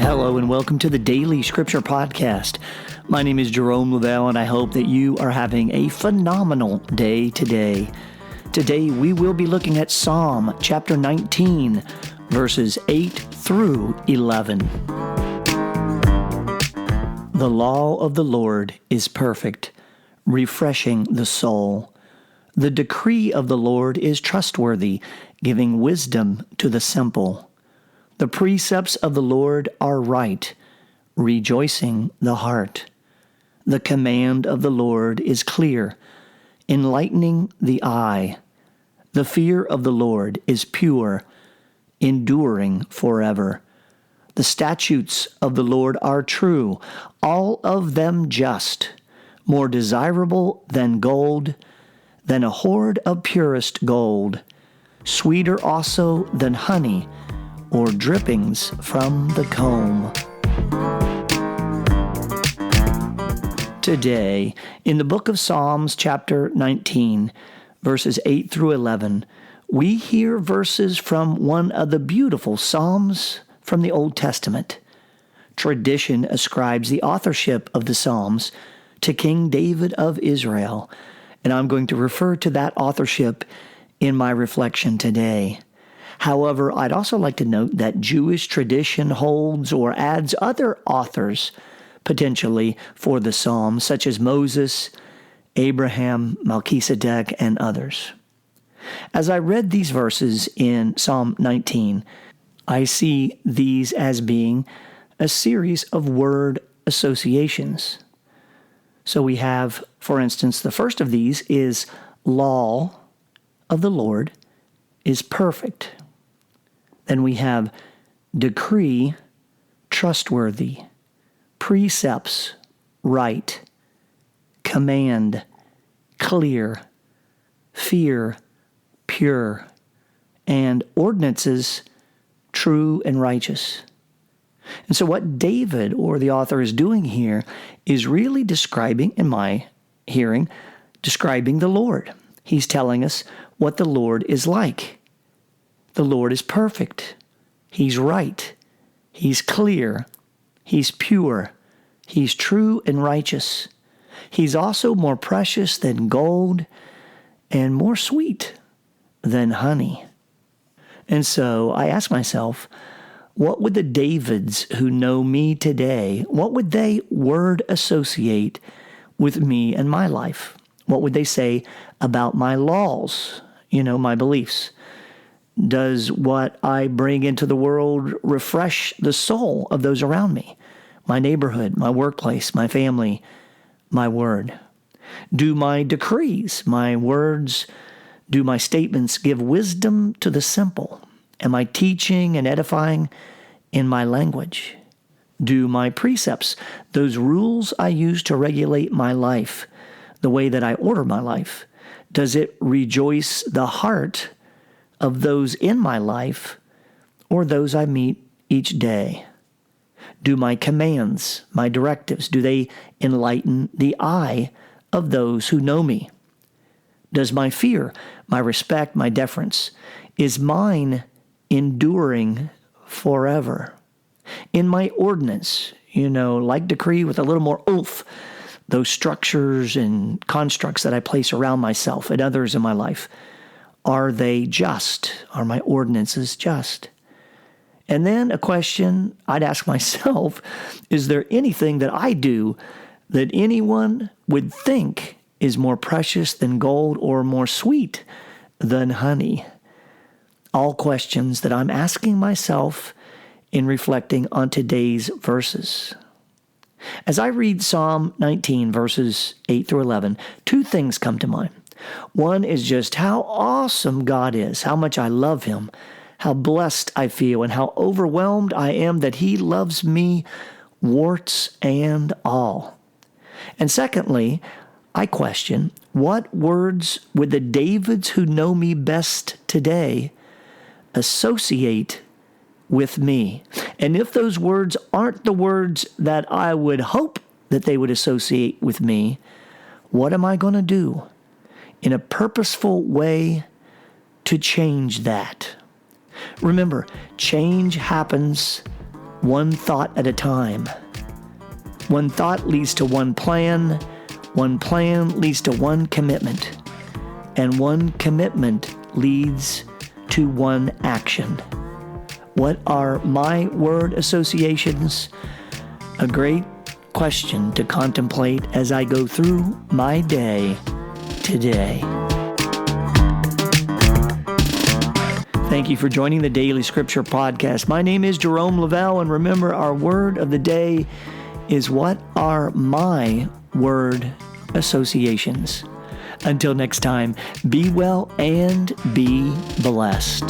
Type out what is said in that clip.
Hello and welcome to the Daily Scripture Podcast. My name is Jerome Lavelle and I hope that you are having a phenomenal day today. Today we will be looking at Psalm chapter 19, verses 8 through 11. The law of the Lord is perfect, refreshing the soul. The decree of the Lord is trustworthy, giving wisdom to the simple. The precepts of the Lord are right, rejoicing the heart. The command of the Lord is clear, enlightening the eye. The fear of the Lord is pure, enduring forever. The statutes of the Lord are true, all of them just, more desirable than gold, than a hoard of purest gold, sweeter also than honey, or drippings from the comb. Today, in the book of Psalms, chapter 19, verses 8 through 11, we hear verses from one of the beautiful Psalms from the Old Testament. Tradition ascribes the authorship of the Psalms to King David of Israel, and I'm going to refer to that authorship in my reflection today. However, I'd also like to note that Jewish tradition holds or adds other authors potentially for the Psalms, such as Moses, Abraham, Melchizedek, and others. As I read these verses in Psalm 19, I see these as being a series of word associations. So we have, for instance, the first of these is law of the Lord is perfect. Then we have decree, trustworthy, precepts, right, command, clear, fear, pure, and ordinances, true and righteous. And so what David, or the author, is doing here is really describing, in my hearing, describing the Lord. He's telling us what the Lord is like. The Lord is perfect. He's right. He's clear. He's pure. He's true and righteous. He's also more precious than gold and more sweet than honey. And so I ask myself, what would the Davids who know me today, what would they word associate with me and my life? What would they say about my laws, my beliefs? Does what I bring into the world refresh the soul of those around me? My neighborhood, my workplace, my family, my word? Do my decrees, my words, do my statements give wisdom to the simple? Am I teaching and edifying in my language? Do my precepts, those rules I use to regulate my life, the way that I order my life, does it rejoice the heart of those in my life or those I meet each day? Do my commands, my directives, do they enlighten the eye of those who know me? Does my fear, my respect, my deference, is mine enduring forever? In my ordinance, like decree with a little more oomph, those structures and constructs that I place around myself and others in my life, are they just? Are my ordinances just? And then a question I'd ask myself, is there anything that I do that anyone would think is more precious than gold or more sweet than honey? All questions that I'm asking myself in reflecting on today's verses. As I read Psalm 19, verses 8 through 11, two things come to mind. One is just how awesome God is, how much I love Him, how blessed I feel, and how overwhelmed I am that He loves me, warts and all. And secondly, I question, what words would the Davids who know me best today associate with me? And if those words aren't the words that I would hope that they would associate with me, what am I going to do in a purposeful way to change that? Remember, change happens one thought at a time. One thought leads to one plan leads to one commitment, and one commitment leads to one action. What are my word associations? A great question to contemplate as I go through my day today. Thank you for joining the Daily Scripture Podcast. My name is Jerome Lavelle, and remember, our word of the day is what are my word associations. Until next time, be well and be blessed.